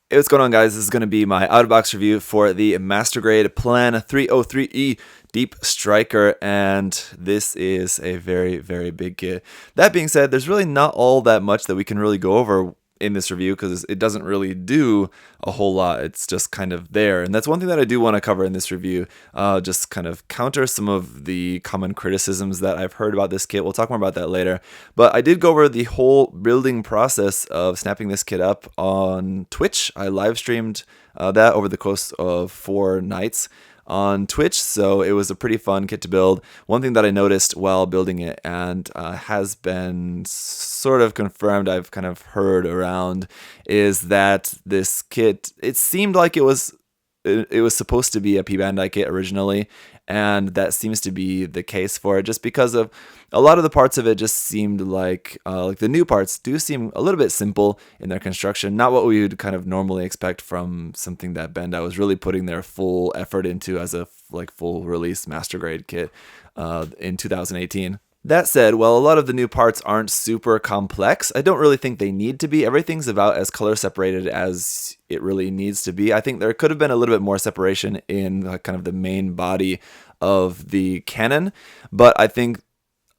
Hey, what's going on, guys? This is going to be my out-of-box review for the Master Grade Plan 303E Deep Striker, and this is a very, very big kit. That being said, there's really not all that much that we can really go over in this review because it doesn't really do a whole lot. It's just kind of there, and that's one thing that I do want to cover in this review. Just kind of counter some of the common criticisms that I've heard about this kit. We'll talk more about that later, but I did go over the whole building process of snapping this kit up on Twitch. I live streamed that over the course of 4 nights on Twitch, so it was a pretty fun kit to build. One thing that I noticed while building it, and has been sort of confirmed, I've kind of heard around, is that this kit, it seemed like it was supposed to be a P-Bandai kit originally, and that seems to be the case for it, just because of a lot of the parts of it just seemed like the new parts do seem a little bit simple in their construction, not what we would kind of normally expect from something that Bandai was really putting their full effort into as a full release master grade kit in 2018. That said, while a lot of the new parts aren't super complex, I don't really think they need to be. Everything's about as color separated as it really needs to be. I think there could have been a little bit more separation in kind of the main body of the cannon, but I think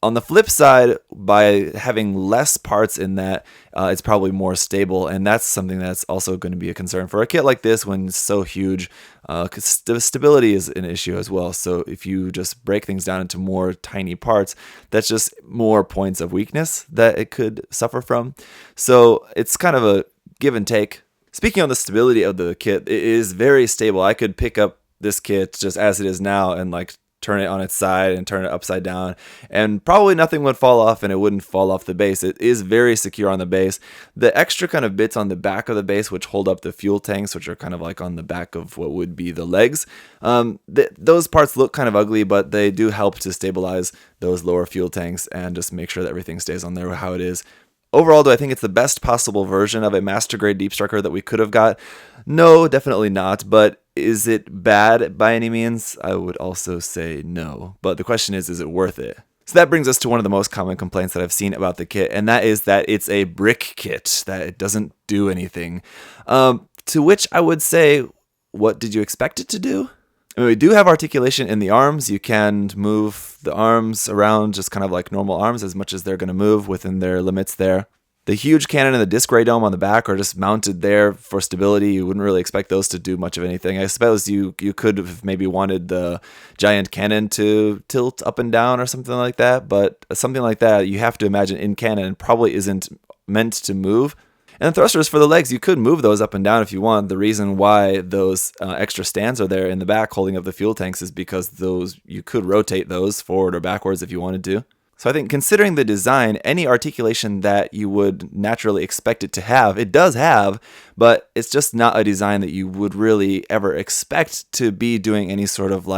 on the flip side, by having less parts in that, it's probably more stable, and that's something that's also going to be a concern for a kit like this when it's so huge, because stability is an issue as well. So if you just break things down into more tiny parts, that's just more points of weakness that it could suffer from. So it's kind of a give and take. Speaking on the stability of the kit, it is very stable. I could pick up this kit just as it is now and turn it on its side and turn it upside down, and probably nothing would fall off and it wouldn't fall off the base. It is very secure on the base. The extra kind of bits on the back of the base, which hold up the fuel tanks, which are kind of like on the back of what would be the legs, those parts look kind of ugly, but they do help to stabilize those lower fuel tanks and just make sure that everything stays on there how it is. Overall, do I think it's the best possible version of a master grade deep striker that we could have got? No, definitely not, but is it bad by any means? I would also say no, but the question is it worth it? So that brings us to one of the most common complaints that I've seen about the kit, and that is that it's a brick kit, that it doesn't do anything. To which I would say, what did you expect it to do? I mean, we do have articulation in the arms. You can move the arms around just kind of like normal arms as much as they're going to move within their limits there. The huge cannon and the disc ray dome on the back are just mounted there for stability. You wouldn't really expect those to do much of anything. I suppose you could have maybe wanted the giant cannon to tilt up and down or something like that, but something like that you have to imagine in canon probably isn't meant to move. And the thrusters for the legs, you could move those up and down if you want. The reason why those extra stands are there in the back holding up the fuel tanks is because you could rotate those forward or backwards if you wanted to. So I think considering the design, any articulation that you would naturally expect it to have, it does have, but it's just not a design that you would really ever expect to be doing any sort of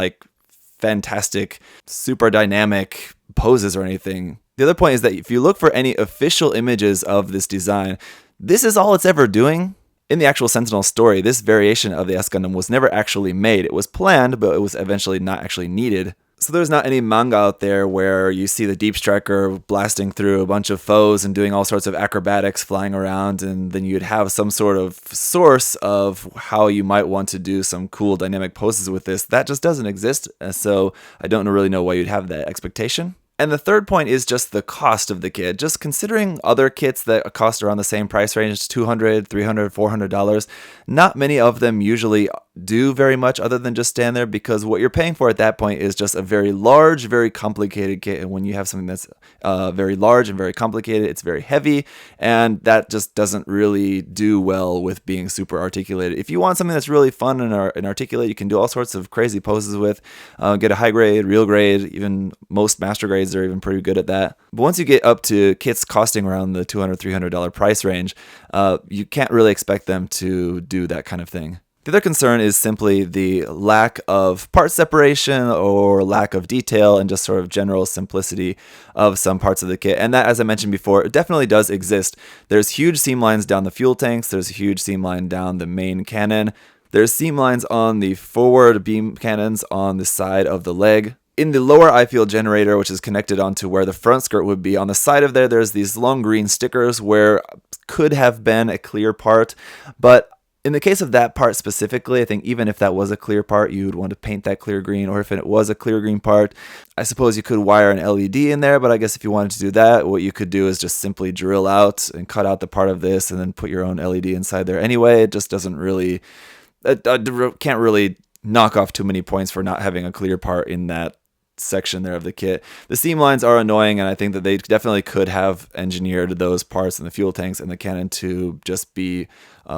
fantastic, super dynamic poses or anything. The other point is that if you look for any official images of this design, this is all it's ever doing. In the actual Sentinel story, this variation of the S Gundam was never actually made. It was planned, but it was eventually not actually needed. So there's not any manga out there where you see the Deep Striker blasting through a bunch of foes and doing all sorts of acrobatics flying around, and then you'd have some sort of source of how you might want to do some cool dynamic poses with this. That just doesn't exist, so I don't really know why you'd have that expectation. And the third point is just the cost of the kit. Just considering other kits that cost around the same price range, $200, $300, $400, not many of them usually do very much other than just stand there, because what you're paying for at that point is just a very large, very complicated kit. And when you have something that's very large and very complicated, it's very heavy, and that just doesn't really do well with being super articulated. If you want something that's really fun and articulate, you can do all sorts of crazy poses with, get a high grade, real grade, even most master grades are even pretty good at that. But once you get up to kits costing around the $200, $300 price range, you can't really expect them to do that kind of thing. The other concern is simply the lack of part separation or lack of detail and just sort of general simplicity of some parts of the kit. And that, as I mentioned before, it definitely does exist. There's huge seam lines down the fuel tanks. There's a huge seam line down the main cannon. There's seam lines on the forward beam cannons on the side of the leg. In the lower eye field generator, which is connected onto where the front skirt would be, on the side of there's these long green stickers where could have been a clear part, but In the case of that part specifically, I think even if that was a clear part, you would want to paint that clear green, or if it was a clear green part, I suppose you could wire an LED in there, but I guess if you wanted to do that, what you could do is just simply drill out and cut out the part of this and then put your own LED inside there anyway. It just doesn't really, can't really knock off too many points for not having a clear part in that section there of the kit. The seam lines are annoying, and I think that they definitely could have engineered those parts in the fuel tanks and the cannon to just be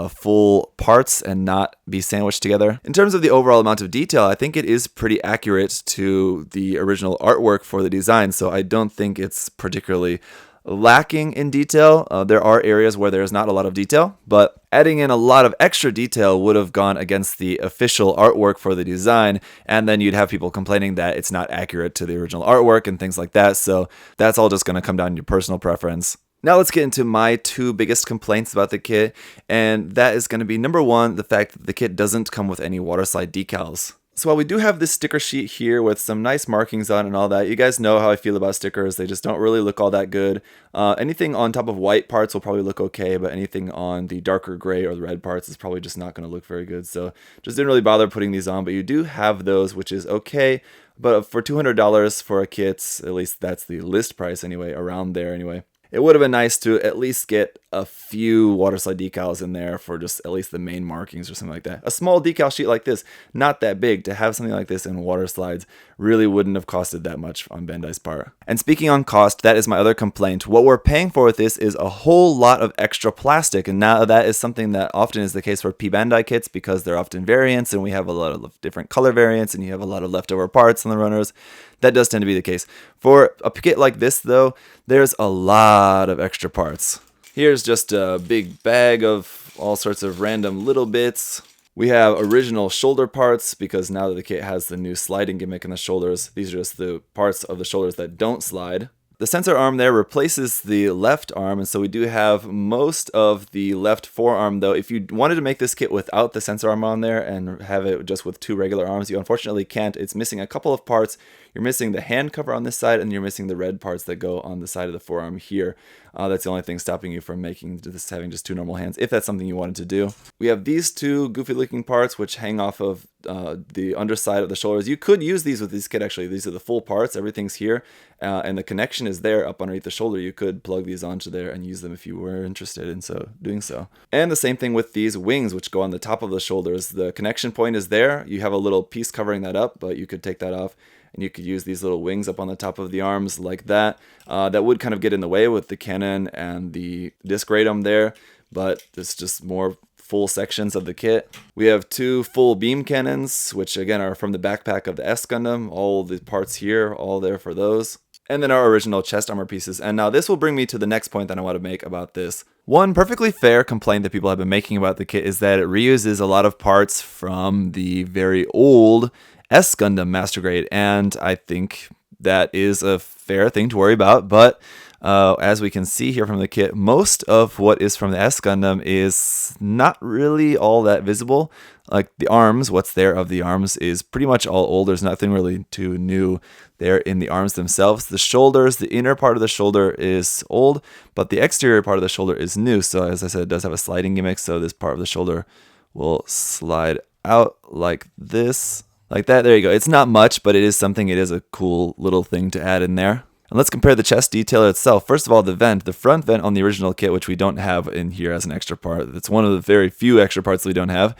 full parts and not be sandwiched together. In terms of the overall amount of detail, I think it is pretty accurate to the original artwork for the design, so I don't think it's particularly lacking in detail. There are areas where there's not a lot of detail, but adding in a lot of extra detail would have gone against the official artwork for the design, and then you'd have people complaining that it's not accurate to the original artwork and things like that. So that's all just going to come down to your personal preference. Now let's get into my two biggest complaints about the kit, and that is going to be number one, the fact that the kit doesn't come with any water slide decals. So while we do have this sticker sheet here with some nice markings on and all that, you guys know how I feel about stickers. They just don't really look all that good. Anything on top of white parts will probably look okay, but anything on the darker gray or the red parts is probably just not going to look very good. So just didn't really bother putting these on, but you do have those, which is okay. But for $200 for a kit, at least that's the list price anyway, around there anyway. It would have been nice to at least get a few water slide decals in there for just at least the main markings or something like that. A small decal sheet like this, not that big, to have something like this in water slides really wouldn't have costed that much on Bandai's part. And speaking on cost, that is my other complaint. What we're paying for with this is a whole lot of extra plastic, and now that is something that often is the case for P Bandai kits because they're often variants and we have a lot of different color variants and you have a lot of leftover parts on the runners. That does tend to be the case. For a kit like this though, there's a lot of extra parts. Here's just a big bag of all sorts of random little bits. We have original shoulder parts because now that the kit has the new sliding gimmick in the shoulders, these are just the parts of the shoulders that don't slide. The sensor arm there replaces the left arm, and so we do have most of the left forearm though. If you wanted to make this kit without the sensor arm on there and have it just with two regular arms, you unfortunately can't. It's missing a couple of parts. You're missing the hand cover on this side, and you're missing the red parts that go on the side of the forearm here. That's the only thing stopping you from making this, having just two normal hands, if that's something you wanted to do. We have these two goofy looking parts which hang off of the underside of the shoulders. You could use these with this kit actually. These are the full parts, everything's here, and the connection is there up underneath the shoulder. You could plug these onto there and use them if you were interested in doing so. And the same thing with these wings which go on the top of the shoulders. The connection point is there. You have a little piece covering that up, but you could take that off. And you could use these little wings up on the top of the arms like that. That would kind of get in the way with the cannon and the disc radome there, but it's just more full sections of the kit. We have two full beam cannons, which again are from the backpack of the S Gundam. All the parts here, all there for those. And then our original chest armor pieces. And now this will bring me to the next point that I want to make about this. One perfectly fair complaint that people have been making about the kit is that it reuses a lot of parts from the very old S Gundam Master Grade, and I think that is a fair thing to worry about, but as we can see here from the kit, most of what is from the S Gundam is not really all that visible. Like the arms, what's there of the arms is pretty much all old. There's nothing really too new there in the arms themselves. The shoulders, the inner part of the shoulder is old, but the exterior part of the shoulder is new. So as I said, it does have a sliding gimmick, so this part of the shoulder will slide out like this. Like that, there you go. It's not much, but it is something. It is a cool little thing to add in there. And let's compare the chest detail itself. First of all, the vent, the front vent on the original kit, which we don't have in here as an extra part. It's one of the very few extra parts that we don't have.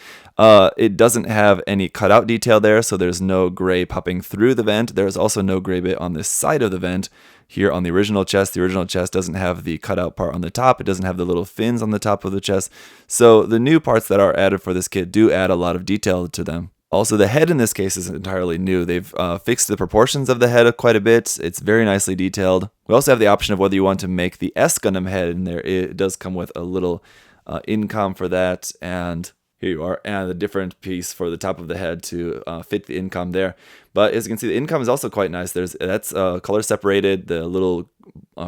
It doesn't have any cutout detail there, so there's no gray popping through the vent. There's also no gray bit on this side of the vent here on the original chest. The original chest doesn't have the cutout part on the top. It doesn't have the little fins on the top of the chest. So the new parts that are added for this kit do add a lot of detail to them. Also, the head in this case is entirely new. They've fixed the proportions of the head quite a bit. It's very nicely detailed. We also have the option of whether you want to make the S Gundam head in there. It does come with a little incom for that, and here you are, and a different piece for the top of the head to fit the incom there. But as you can see, the incom is also quite nice. That's color separated. The little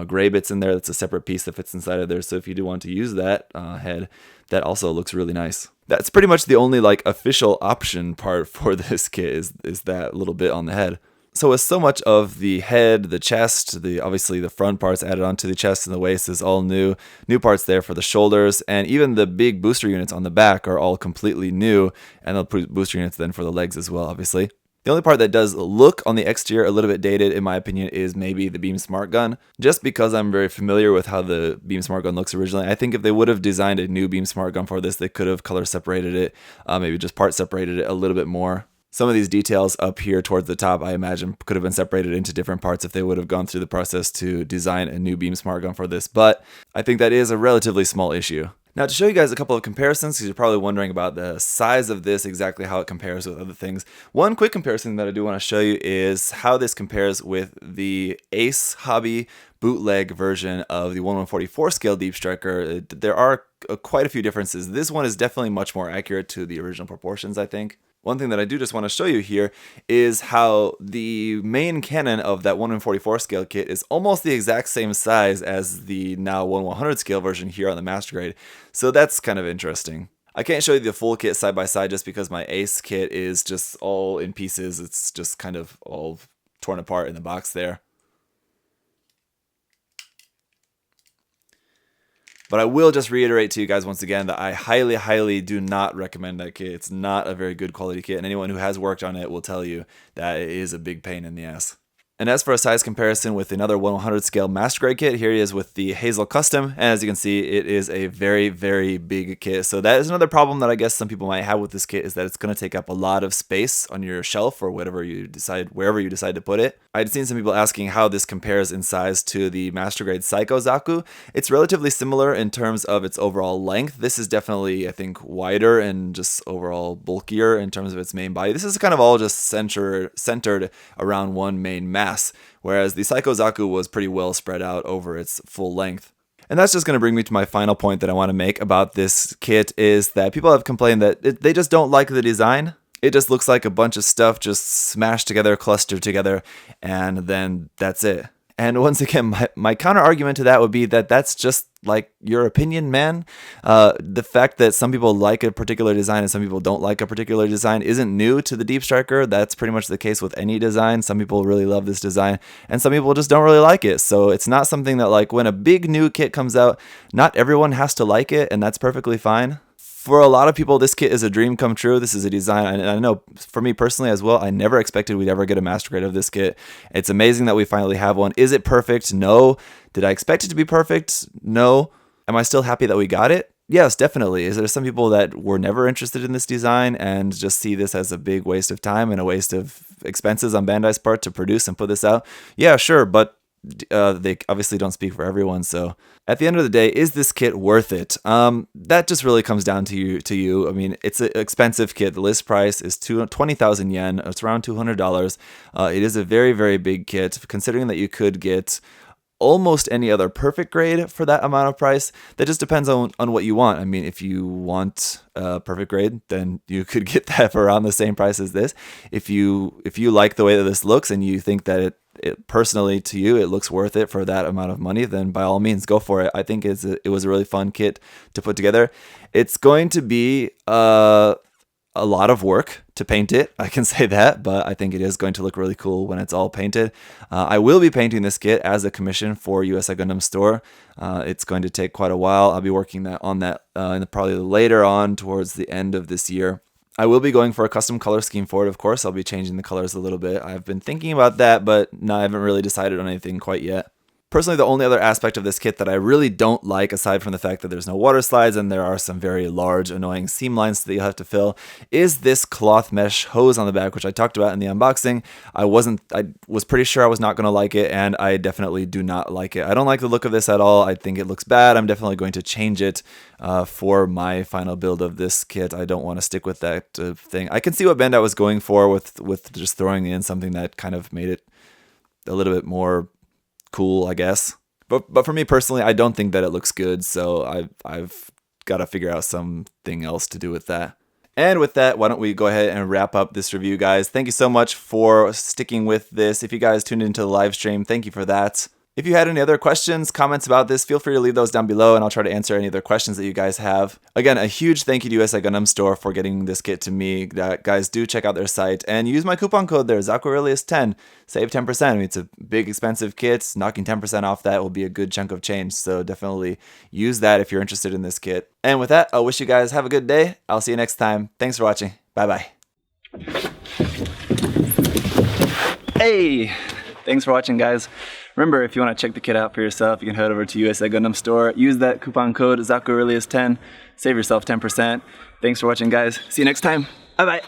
gray bits in there, that's a separate piece that fits inside of there. So if you do want to use that head, that also looks really nice. That's pretty much the only official option part for this kit is that little bit on the head. So with so much of the head, the chest, obviously the front parts added onto the chest and the waist is all new parts there for the shoulders, and even the big booster units on the back are all completely new, and the booster units then for the legs as well, obviously. The only part that does look on the exterior a little bit dated, in my opinion, is maybe the Beam Smart Gun. Just because I'm very familiar with how the Beam Smart Gun looks originally, I think if they would have designed a new Beam Smart Gun for this, they could have color separated it, maybe just part separated it a little bit more. Some of these details up here towards the top, I imagine, could have been separated into different parts if they would have gone through the process to design a new Beam Smart Gun for this, but I think that is a relatively small issue. Now, to show you guys a couple of comparisons, because you're probably wondering about the size of this, exactly how it compares with other things. One quick comparison that I do want to show you is how this compares with the Ace Hobby bootleg version of the 1144 scale Deep Striker. There are quite a few differences. This one is definitely much more accurate to the original proportions, I think. One thing that I do just want to show you here is how the main cannon of that 1/44 scale kit is almost the exact same size as the now 1/100 scale version here on the Master Grade. So that's kind of interesting. I can't show you the full kit side by side just because my Ace kit is just all in pieces. It's just kind of all torn apart in the box there. But I will just reiterate to you guys once again that I highly, highly do not recommend that kit. It's not a very good quality kit, and anyone who has worked on it will tell you that it is a big pain in the ass. And as for a size comparison with another 1/100 scale Master Grade kit, here it is with the Hazel Custom, and as you can see, it is a very, very big kit. So that is another problem that I guess some people might have with this kit, is that it's going to take up a lot of space on your shelf or wherever you decide to put it. I'd seen some people asking how this compares in size to the Master Grade Psycho Zaku. It's relatively similar in terms of its overall length. This is definitely, I think, wider and just overall bulkier in terms of its main body. This is kind of all just centered around one main mass, whereas the Psycho Zaku was pretty well spread out over its full length. And that's just going to bring me to my final point that I want to make about this kit, is that people have complained that they just don't like the design. It just looks like a bunch of stuff just smashed together, clustered together, and then that's it. And once again, my counter argument to that would be that that's just like your opinion, man. The fact that some people like a particular design and some people don't like a particular design isn't new to the Deep Striker. That's pretty much the case with any design. Some people really love this design and some people just don't really like it. So it's not something that, like, when a big new kit comes out, not everyone has to like it, and that's perfectly fine. For a lot of people, this kit is a dream come true. This is a design, and I know for me personally as well, I never expected we'd ever get a Master Grade of this kit. It's amazing that we finally have one. Is it perfect? No. Did I expect it to be perfect? No. Am I still happy that we got it? Yes, definitely. Is there some people that were never interested in this design and just see this as a big waste of time and a waste of expenses on Bandai's part to produce and put this out? Yeah, sure, but they obviously don't speak for everyone. So at the end of the day, is this kit worth it? That just really comes down to you. I mean, it's an expensive kit. The list price is 20,000 yen. It's around $200. It is a very, very big kit, considering that you could get almost any other perfect grade for that amount of price. That just depends on what you want. I mean, if you want a perfect grade, then you could get that for around the same price as this. If you like the way that this looks and you think that it personally to you it looks worth it for that amount of money, then by all means go for it. I think it was a really fun kit to put together. It's going to be a lot of work to paint it, I can say that, but I think it is going to look really cool when it's all painted. I will be painting this kit as a commission for USI Gundam Store. It's going to take quite a while. I'll be working on that probably later on towards the end of this year. I will be going for a custom color scheme for it, of course. I'll be changing the colors a little bit. I've been thinking about that, but no, I haven't really decided on anything quite yet. Personally, the only other aspect of this kit that I really don't like, aside from the fact that there's no water slides and there are some very large, annoying seam lines that you'll have to fill, is this cloth mesh hose on the back, which I talked about in the unboxing. I was pretty sure I was not going to like it, and I definitely do not like it. I don't like the look of this at all. I think it looks bad. I'm definitely going to change it for my final build of this kit. I don't want to stick with that thing. I can see what Bandai was going for with just throwing in something that kind of made it a little bit more cool, I guess. But for me personally, I don't think that it looks good, so I've got to figure out something else to do with that. And with that, why don't we go ahead and wrap up this review, guys. Thank you so much for sticking with this. If you guys tuned into the live stream, thank you for that. If you had any other questions, comments about this, feel free to leave those down below and I'll try to answer any other questions that you guys have. Again, a huge thank you to USA Gundam Store for getting this kit to me. Guys, do check out their site and use my coupon code there, ZakuAurelius10. Save 10%. I mean, it's a big, expensive kit. Knocking 10% off that will be a good chunk of change. So definitely use that if you're interested in this kit. And with that, I'll wish you guys have a good day. I'll see you next time. Thanks for watching. Bye-bye. Hey! Thanks for watching, guys. Remember, if you want to check the kit out for yourself, you can head over to USA Gundam Store. Use that coupon code ZakuAurelius10. Save yourself 10%. Thanks for watching, guys. See you next time. Bye-bye.